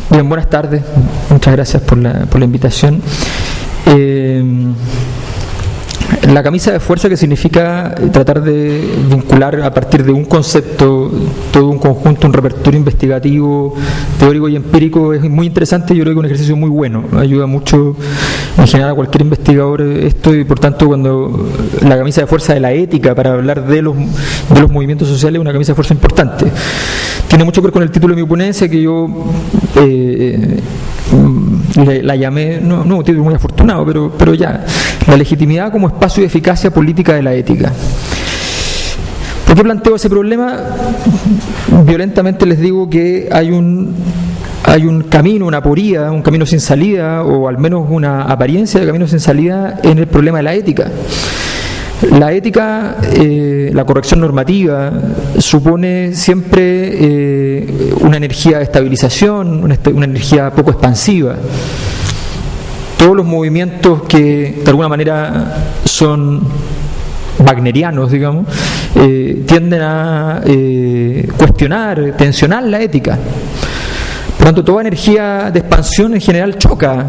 Bien, buenas tardes. Muchas gracias por la invitación. La camisa de fuerza, que significa tratar de vincular a partir de un concepto todo un conjunto, un repertorio investigativo, teórico y empírico, es muy interesante. Yo creo que es un ejercicio muy bueno, ayuda mucho en general a cualquier investigador esto, y por tanto cuando la camisa de fuerza de la ética para hablar de los movimientos sociales es una camisa de fuerza importante. Tiene mucho que ver con el título de mi ponencia, que yo la llamé, no un título muy afortunado, pero ya, la legitimidad como espacio de eficacia política de la ética. ¿Por qué planteo ese problema? Violentamente les digo que hay un camino, una aporía, un camino sin salida, o al menos una apariencia de camino sin salida en el problema de la ética. La ética, la corrección normativa, supone siempre una energía de estabilización, una energía poco expansiva. Todos los movimientos que de alguna manera son wagnerianos, digamos, tienden a cuestionar, tensionar la ética. Por tanto, toda energía de expansión en general choca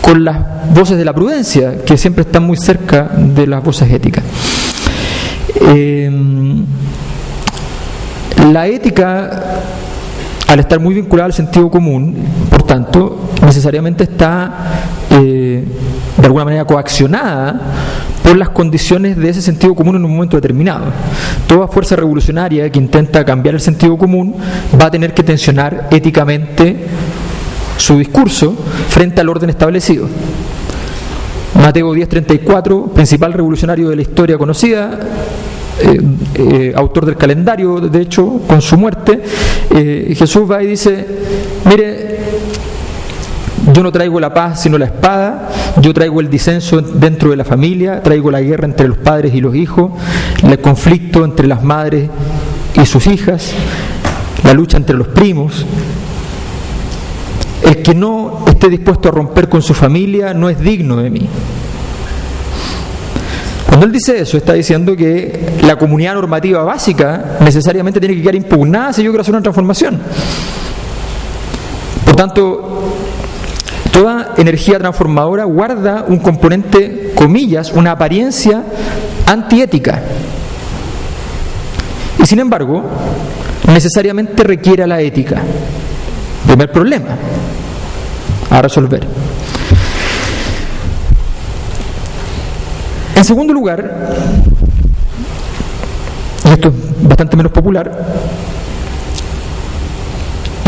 con las voces de la prudencia, que siempre están muy cerca de las voces éticas. La ética, al estar muy vinculada al sentido común, por tanto, necesariamente está de alguna manera coaccionada por las condiciones de ese sentido común en un momento determinado. Toda fuerza revolucionaria que intenta cambiar el sentido común va a tener que tensionar éticamente su discurso frente al orden establecido. Mateo 10:34, principal revolucionario de la historia conocida, autor del calendario, de hecho, con su muerte, Jesús va y dice: mire, yo no traigo la paz sino la espada, yo traigo el disenso dentro de la familia, traigo la guerra entre los padres y los hijos, el conflicto entre las madres y sus hijas, la lucha entre los primos. El que no esté dispuesto a romper con su familia no es digno de mí. Cuando él dice eso, está diciendo que la comunidad normativa básica necesariamente tiene que quedar impugnada si yo quiero hacer una transformación. Por tanto, toda energía transformadora guarda un componente, comillas, una apariencia antiética. Y sin embargo, necesariamente requiere a la ética. Primer problema a resolver. En segundo lugar, y esto es bastante menos popular,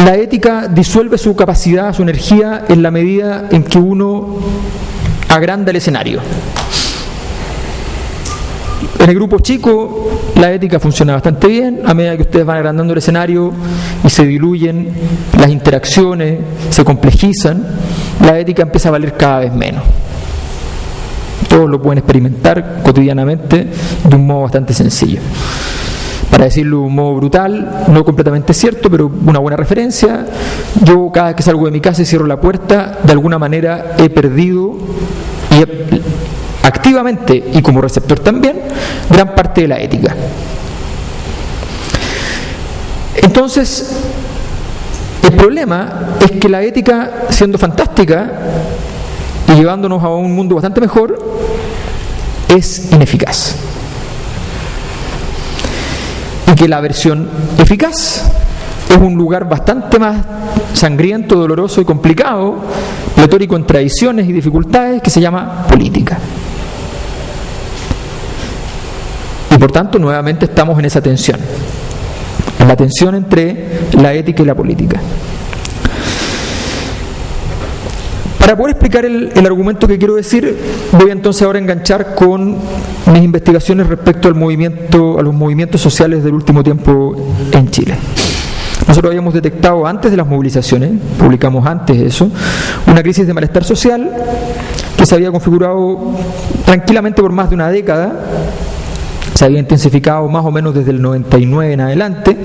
la ética disuelve su capacidad, su energía, en la medida en que uno agranda el escenario. En el grupo chico la ética funciona bastante bien. A medida que ustedes van agrandando el escenario y se diluyen las interacciones, se complejizan, la ética empieza a valer cada vez menos. Todos lo pueden experimentar cotidianamente de un modo bastante sencillo. Para decirlo de un modo brutal, no completamente cierto, pero una buena referencia: yo cada vez que salgo de mi casa y cierro la puerta, de alguna manera he perdido, activamente y como receptor también, gran parte de la ética. Entonces, el problema es que la ética, siendo fantástica y llevándonos a un mundo bastante mejor, es ineficaz. Y que la versión eficaz es un lugar bastante más sangriento, doloroso y complicado, pletórico en tradiciones y dificultades, que se llama política. Y por tanto, nuevamente estamos en esa tensión, en la tensión entre la ética y la política. Para poder explicar el argumento que quiero decir, voy entonces ahora a enganchar con mis investigaciones respecto a los movimientos sociales del último tiempo en Chile. Nosotros habíamos detectado antes de las movilizaciones, publicamos antes eso, una crisis de malestar social que se había configurado tranquilamente por más de una década. Se había intensificado más o menos desde el 99 en adelante,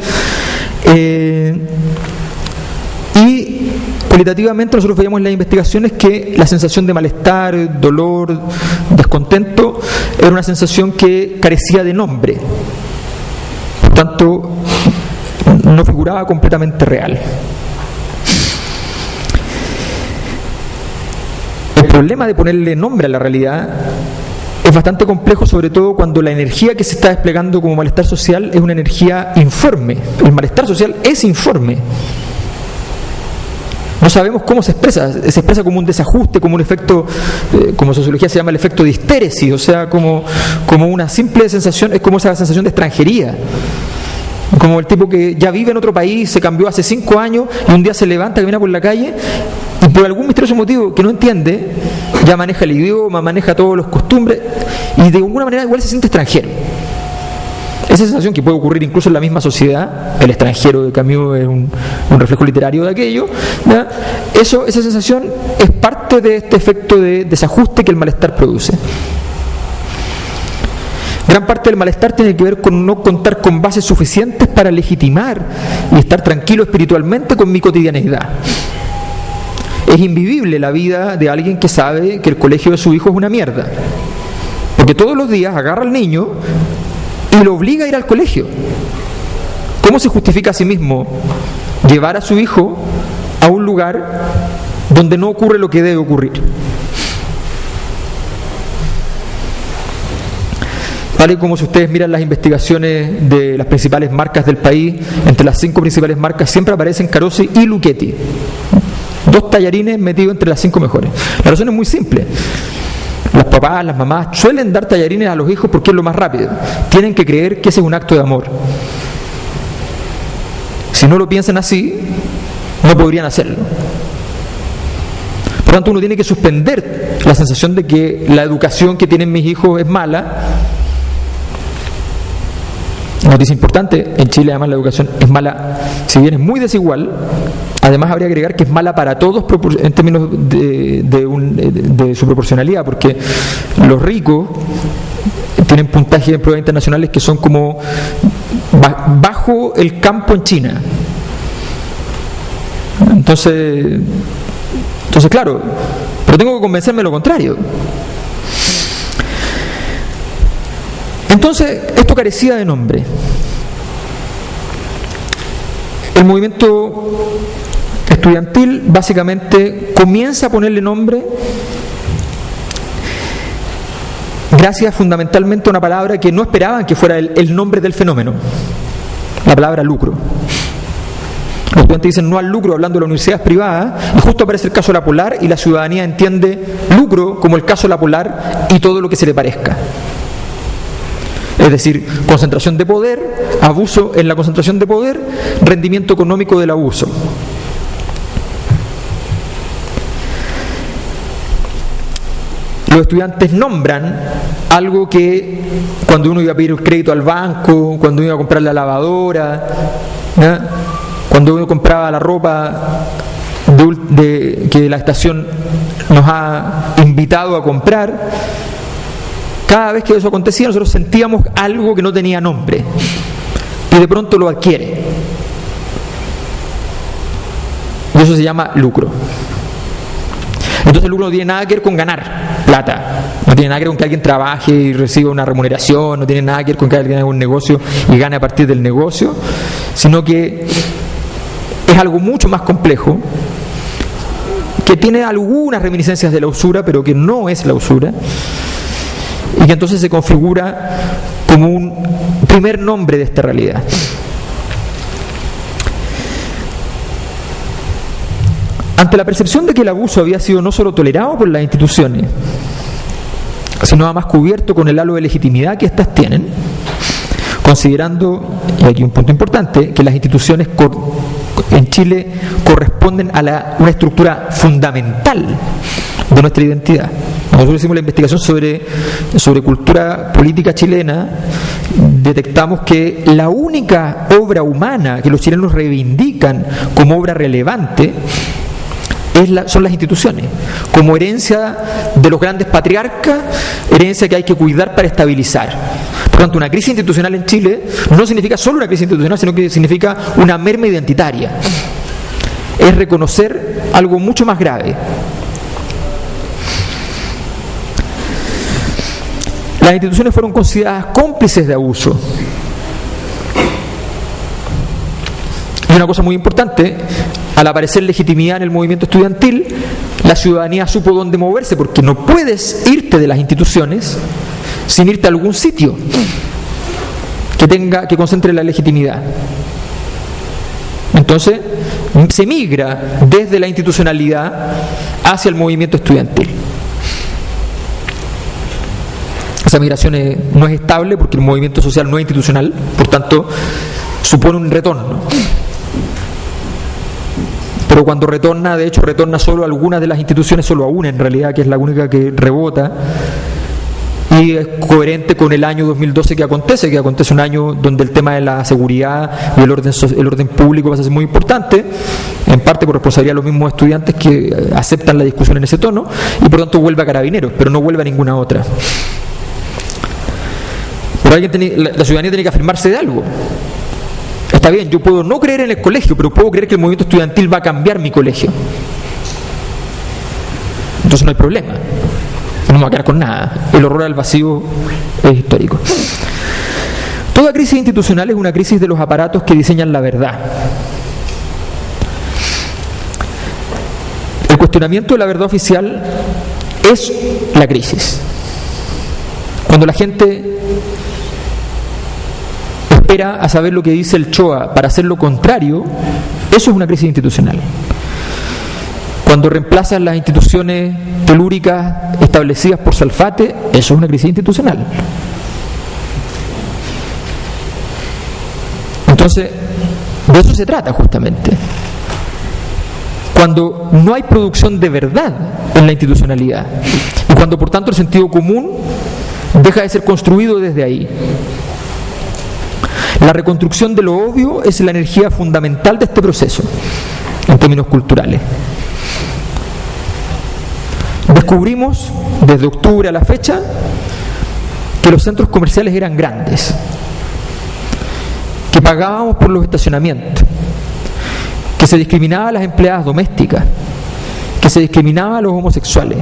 y cualitativamente nosotros veíamos en las investigaciones que la sensación de malestar, dolor, descontento era una sensación que carecía de nombre, por tanto no figuraba completamente real. problema de ponerle nombre a la realidad es bastante complejo, sobre todo cuando la energía que se está desplegando como malestar social es una energía informe. El malestar social es informe. No sabemos cómo se expresa como un desajuste, como un efecto, como sociología se llama el efecto de histéresis, o sea, como una simple sensación, es como esa sensación de extranjería. Como el tipo que ya vive en otro país, se cambió hace 5 años y un día se levanta, camina por la calle y por algún misterioso motivo que no entiende, ya maneja el idioma, maneja todas las costumbres y de alguna manera igual se siente extranjero. Esa sensación que puede ocurrir incluso en la misma sociedad, el extranjero de Camus es un reflejo literario de aquello, ¿ya? Esa sensación es parte de este efecto de desajuste que el malestar produce. Gran parte del malestar tiene que ver con no contar con bases suficientes para legitimar y estar tranquilo espiritualmente con mi cotidianeidad. Es invivible la vida de alguien que sabe que el colegio de su hijo es una mierda, porque todos los días agarra al niño y lo obliga a ir al colegio. ¿Cómo se justifica a sí mismo llevar a su hijo a un lugar donde no ocurre lo que debe ocurrir? Tal y como si ustedes miran las investigaciones de las principales marcas del país, entre las 5 principales marcas siempre aparecen Carosi y Lucchetti. 2 tallarines metidos entre las 5 mejores. La razón es muy simple. Los papás, las mamás suelen dar tallarines a los hijos porque es lo más rápido. Tienen que creer que ese es un acto de amor. Si no lo piensan así, no podrían hacerlo. Por lo tanto, uno tiene que suspender la sensación de que la educación que tienen mis hijos es mala. Noticia importante, en Chile además la educación es mala, si bien es muy desigual, además habría que agregar que es mala para todos en términos de su proporcionalidad, porque los ricos tienen puntajes en pruebas internacionales que son como bajo el campo en China. Entonces claro, pero tengo que convencerme de lo contrario. Entonces, esto carecía de nombre. El movimiento estudiantil básicamente comienza a ponerle nombre gracias fundamentalmente a una palabra que no esperaban que fuera el nombre del fenómeno, la palabra lucro. Los estudiantes dicen no al lucro hablando de las universidades privadas, y justo aparece el caso de la Polar y la ciudadanía entiende lucro como el caso de la Polar y todo lo que se le parezca. Es decir, concentración de poder, abuso en la concentración de poder, rendimiento económico del abuso. Los estudiantes nombran algo que cuando uno iba a pedir el crédito al banco, cuando uno iba a comprar la lavadora, ¿no? Cuando uno compraba la ropa que la estación nos ha invitado a comprar, cada vez que eso acontecía nosotros sentíamos algo que no tenía nombre y de pronto lo adquiere, y eso se llama lucro. Entonces el lucro no tiene nada que ver con ganar plata, no tiene nada que ver con que alguien trabaje y reciba una remuneración, no tiene nada que ver con que alguien haga un negocio y gane a partir del negocio, sino que es algo mucho más complejo, que tiene algunas reminiscencias de la usura, pero que no es la usura, y que entonces se configura como un primer nombre de esta realidad. Ante la percepción de que el abuso había sido no solo tolerado por las instituciones, sino además cubierto con el halo de legitimidad que éstas tienen, considerando, y aquí un punto importante, que las instituciones en Chile corresponden a una estructura fundamental de nuestra identidad. Nosotros hicimos la investigación sobre cultura política chilena, detectamos que la única obra humana que los chilenos reivindican como obra relevante son las instituciones, como herencia de los grandes patriarcas, herencia que hay que cuidar para estabilizar. Por lo tanto, una crisis institucional en Chile no significa solo una crisis institucional, sino que significa una merma identitaria. Es reconocer algo mucho más grave. Las instituciones fueron consideradas cómplices de abuso. Y una cosa muy importante, al aparecer legitimidad en el movimiento estudiantil, la ciudadanía supo dónde moverse, porque no puedes irte de las instituciones sin irte a algún sitio que concentre la legitimidad. Entonces, se migra desde la institucionalidad hacia el movimiento estudiantil. Esa migración no es estable porque el movimiento social no es institucional, por tanto, supone un retorno. Pero cuando retorna, de hecho, retorna solo a algunas de las instituciones, solo a una en realidad, que es la única que rebota, y es coherente con el año 2012 que acontece un año donde el tema de la seguridad y el orden público pasa a ser muy importante, en parte por responsabilidad de los mismos estudiantes que aceptan la discusión en ese tono, y por tanto vuelve a Carabineros, pero no vuelve a ninguna otra. Pero la ciudadanía tiene que afirmarse de algo. Está bien, yo puedo no creer en el colegio, pero puedo creer que el movimiento estudiantil va a cambiar mi colegio. Entonces no hay problema. No me va a quedar con nada. El horror al vacío es histórico. Toda crisis institucional es una crisis de los aparatos que diseñan la verdad. El cuestionamiento de la verdad oficial es la crisis. Cuando la gente espera a saber lo que dice el CHOA para hacer lo contrario, eso es una crisis institucional. Cuando reemplazan las instituciones telúricas establecidas por Salfate, eso es una crisis institucional. Entonces, de eso se trata justamente. Cuando no hay producción de verdad en la institucionalidad, y cuando por tanto el sentido común deja de ser construido desde ahí. La reconstrucción de lo obvio es la energía fundamental de este proceso, en términos culturales. Descubrimos, desde octubre a la fecha, que los centros comerciales eran grandes, que pagábamos por los estacionamientos, que se discriminaba a las empleadas domésticas, que se discriminaba a los homosexuales,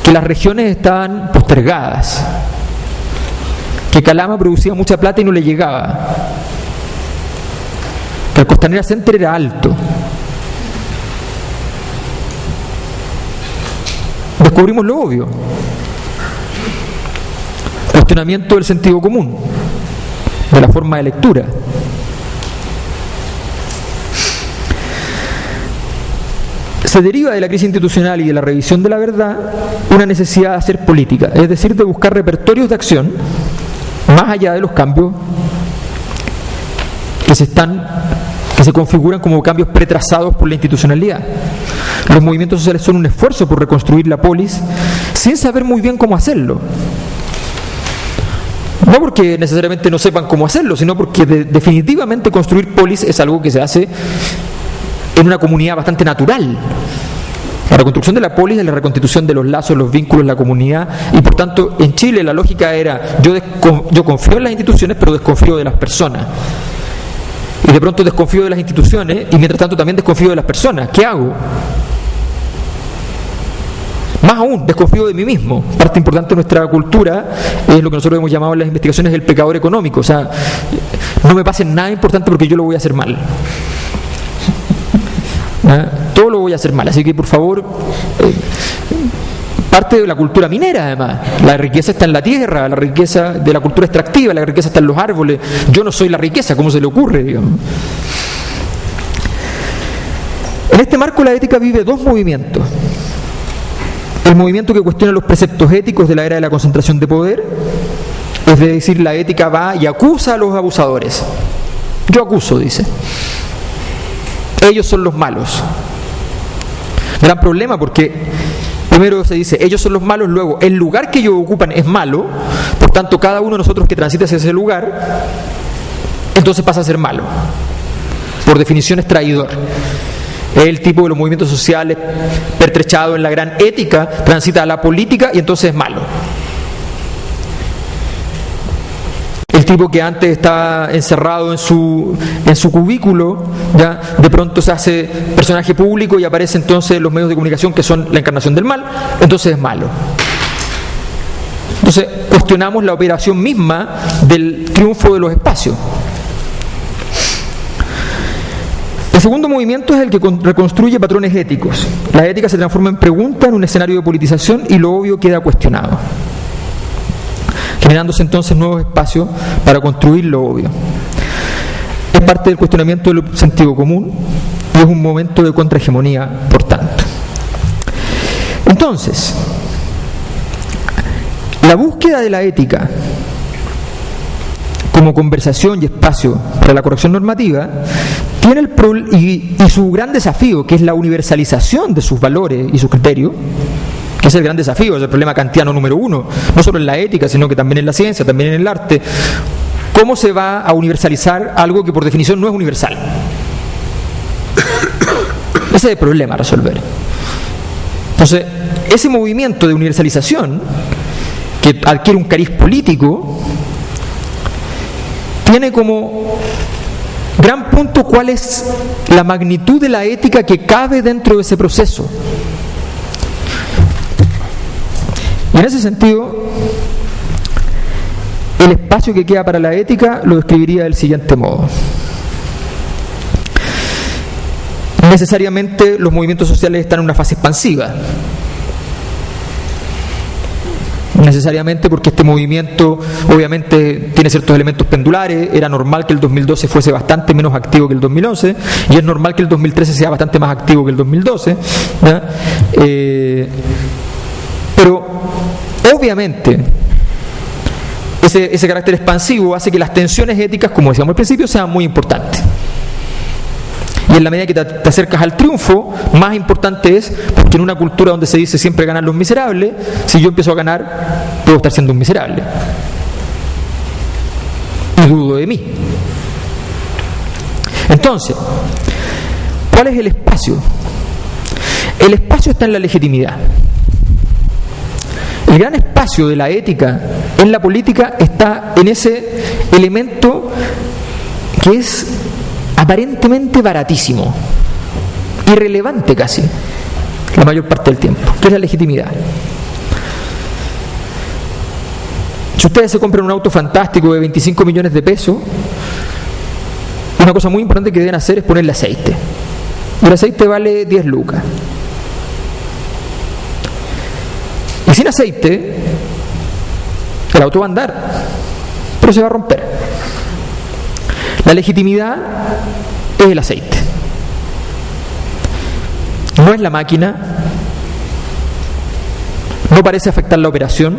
que las regiones estaban postergadas, que Calama producía mucha plata y no le llegaba, que el Costanera Center era alto. Descubrimos lo obvio. Cuestionamiento del sentido común, de la forma de lectura. Se deriva de la crisis institucional y de la revisión de la verdad una necesidad de hacer política, es decir, de buscar repertorios de acción más allá de los cambios que se configuran como cambios pretrazados por la institucionalidad. Los movimientos sociales son un esfuerzo por reconstruir la polis sin saber muy bien cómo hacerlo. No porque necesariamente no sepan cómo hacerlo, sino porque definitivamente construir polis es algo que se hace en una comunidad bastante natural. La reconstrucción de la polis es la reconstitución de los lazos, los vínculos, la comunidad, y por tanto en Chile la lógica era yo confío en las instituciones pero desconfío de las personas, y de pronto desconfío de las instituciones y mientras tanto también desconfío de las personas. ¿Qué hago? Más aún, desconfío de mí mismo. Parte importante de nuestra cultura es lo que nosotros hemos llamado en las investigaciones el pecador económico. O sea, no me pase nada importante porque yo lo voy a hacer mal. Todo lo voy a hacer mal, así que por favor, parte de la cultura minera además, la riqueza está en la tierra, la riqueza de la cultura extractiva, la riqueza está en los árboles, yo no soy la riqueza, ¿cómo se le ocurre? Digamos. En este marco la ética vive dos movimientos: el movimiento que cuestiona los preceptos éticos de la era de la concentración de poder, es decir, la ética va y acusa a los abusadores. Yo acuso, dice. Ellos son los malos. Gran problema porque primero se dice ellos son los malos, luego el lugar que ellos ocupan es malo, por tanto cada uno de nosotros que transita hacia ese lugar entonces pasa a ser malo, por definición es traidor. Es el tipo de los movimientos sociales pertrechado en la gran ética, transita a la política y entonces es malo. El tipo que antes estaba encerrado en su cubículo, ya de pronto se hace personaje público y aparece entonces en los medios de comunicación que son la encarnación del mal, entonces es malo. Entonces cuestionamos la operación misma del triunfo de los espacios. El segundo movimiento es el que reconstruye patrones éticos. La ética se transforma en pregunta en un escenario de politización y lo obvio queda cuestionado, generándose entonces nuevos espacios para construir lo obvio. Es parte del cuestionamiento del sentido común y es un momento de contrahegemonía, por tanto. Entonces, la búsqueda de la ética como conversación y espacio para la corrección normativa tiene y su gran desafío, que es la universalización de sus valores y sus criterios, que es el gran desafío, es el problema kantiano número uno, no solo en la ética, sino que también en la ciencia, también en el arte. ¿Cómo se va a universalizar algo que por definición no es universal? Ese es el problema a resolver. Entonces, ese movimiento de universalización, que adquiere un cariz político, tiene como gran punto cuál es la magnitud de la ética que cabe dentro de ese proceso. Y en ese sentido, el espacio que queda para la ética lo describiría del siguiente modo. Necesariamente los movimientos sociales están en una fase expansiva. Necesariamente porque este movimiento obviamente tiene ciertos elementos pendulares. Era normal que el 2012 fuese bastante menos activo que el 2011 y es normal que el 2013 sea bastante más activo que el 2012, ¿ya? Pero obviamente ese carácter expansivo hace que las tensiones éticas, como decíamos al principio, sean muy importantes. Y en la medida que te acercas al triunfo, más importante es, porque en una cultura donde se dice siempre ganan los miserables, si yo empiezo a ganar, puedo estar siendo un miserable. Y dudo de mí. Entonces, ¿cuál es el espacio? El espacio está en la legitimidad. El gran espacio de la ética en la política está en ese elemento que es aparentemente baratísimo, irrelevante casi, la mayor parte del tiempo, que es la legitimidad. Si ustedes se compran un auto fantástico de 25 millones de pesos, una cosa muy importante que deben hacer es ponerle aceite. Y el aceite vale 10 lucas. Y sin aceite, el auto va a andar, pero se va a romper. La legitimidad es el aceite. No es la máquina, no parece afectar la operación,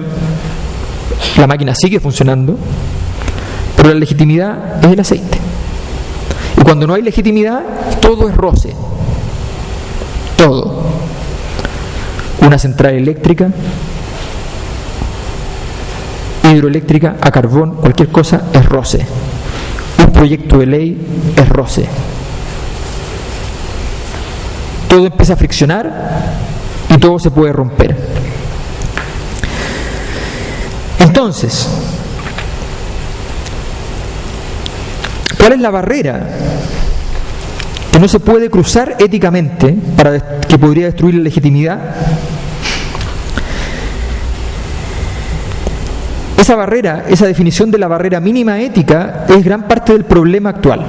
la máquina sigue funcionando, pero la legitimidad es el aceite. Y cuando no hay legitimidad, todo es roce. Todo. Una central eléctrica, hidroeléctrica, a carbón, cualquier cosa es roce. Un proyecto de ley es roce. Todo empieza a friccionar y todo se puede romper. Entonces, ¿cuál es la barrera que no se puede cruzar éticamente que podría destruir la legitimidad? Esa barrera, esa definición de la barrera mínima ética es gran parte del problema actual.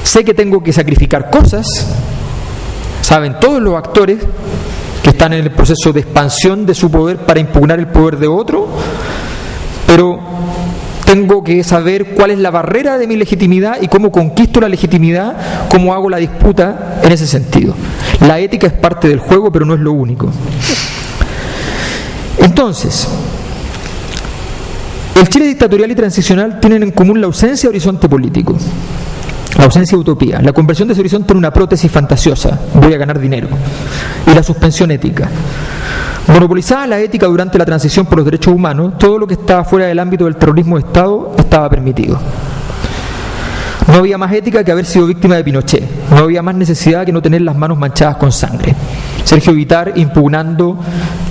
Sé que tengo que sacrificar cosas, saben todos los actores que están en el proceso de expansión de su poder para impugnar el poder de otro, pero tengo que saber cuál es la barrera de mi legitimidad y cómo conquisto la legitimidad, cómo hago la disputa en ese sentido. La ética es parte del juego, pero no es lo único. Entonces, el Chile dictatorial y transicional tienen en común la ausencia de horizonte político, la ausencia de utopía, la conversión de ese horizonte en una prótesis fantasiosa, voy a ganar dinero, y la suspensión ética. Monopolizada la ética durante la transición por los derechos humanos, todo lo que estaba fuera del ámbito del terrorismo de Estado estaba permitido. No había más ética que haber sido víctima de Pinochet, no había más necesidad que no tener las manos manchadas con sangre. Sergio Vitar impugnando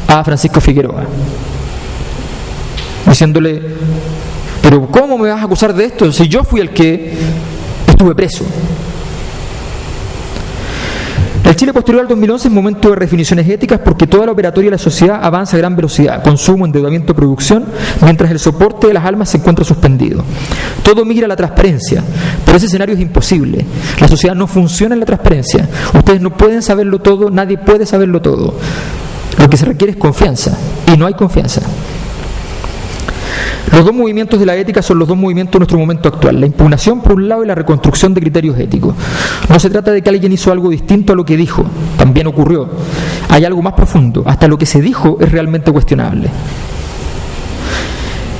a Francisco Figueroa, diciéndole: pero ¿cómo me vas a acusar de esto si yo fui el que estuve preso? El Chile posterior al 2011 es momento de redefiniciones éticas porque toda la operatoria de la sociedad avanza a gran velocidad, consumo, endeudamiento, producción, mientras el soporte de las almas se encuentra suspendido. Todo migra a la transparencia, pero ese escenario es imposible. La sociedad no funciona en la transparencia. Ustedes no pueden saberlo todo, nadie puede saberlo todo. Lo que se requiere es confianza, y no hay confianza. Los dos movimientos de la ética son los dos movimientos de nuestro momento actual, la impugnación por un lado y la reconstrucción de criterios éticos. No se trata de que alguien hizo algo distinto a lo que dijo, también ocurrió. Hay algo más profundo, hasta lo que se dijo es realmente cuestionable.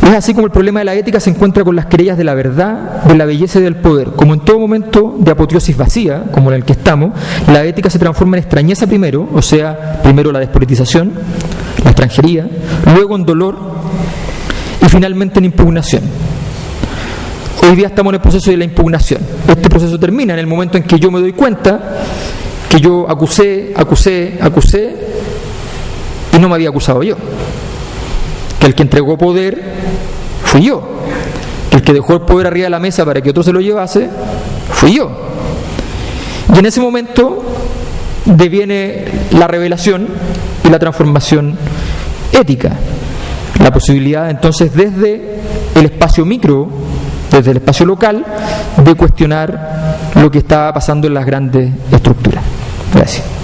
Es así como el problema de la ética se encuentra con las querellas de la verdad, de la belleza y del poder. Como en todo momento de apoteosis vacía, como en el que estamos, la ética se transforma en extrañeza primero, o sea, primero la despolitización, la extranjería, luego en dolor, y finalmente en impugnación. Hoy día estamos en el proceso de la impugnación. Este proceso termina en el momento en que yo me doy cuenta que yo acusé y no me había acusado yo. Que el que entregó poder fui yo. Que el que dejó el poder arriba de la mesa para que otro se lo llevase fui yo. Y en ese momento deviene la revelación y la transformación ética. La posibilidad entonces desde el espacio micro, desde el espacio local, de cuestionar lo que está pasando en las grandes estructuras. Gracias.